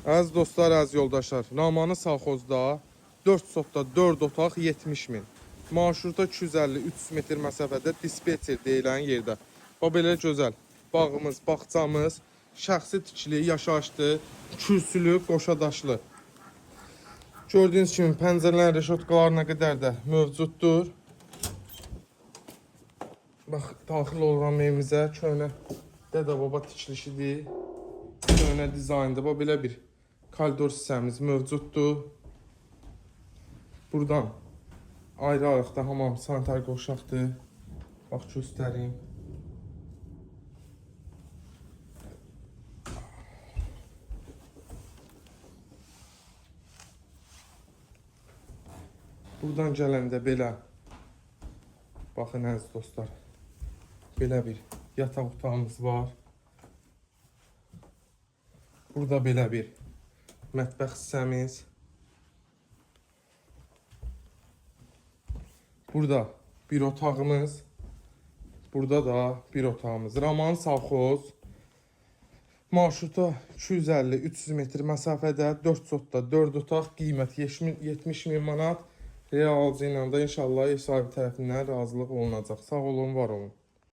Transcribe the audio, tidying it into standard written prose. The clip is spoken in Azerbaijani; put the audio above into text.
Əziz dostlar, əziz yoldaşlar, Namanı Savxozda 4 sotda 4 otaq 70 min. Marşruta 250-300 metr məsafədə dispetcher deyilən yerdə. Bax, belə gözəl bağımız, bağçamız, şəxsi tikili, yaşayışlı, kürsülü, qoşadaşlı. Gördüyünüz kimi pəncərələrin reşotkalarına qədər də mövcuddur. Bax, daxil olan evimizə köhnə dədə-baba tikilişidir. Köhnə dizaynda. Bax, belə bir koridor hissəmiz mövcuddur. Buradan ayrı-ayrıqda hamam sanitar qovşaqdır. Bax, göstəreyim. Buradan gələndə belə, baxın əziz dostlar, belə bir yataq otağımız var. Burada belə bir mətbəx hissəmiz. Burada bir otağımız. Burada da bir otağımız. Namanı Savxoz. Marşruta 250-300 metr məsafədə 4 sotda 4 otaq, qiymət 70 min manat. Real alıcı ilə də inşallah ev sahibi tərəfindən razılıq olunacaq. Sağ olun, var olun.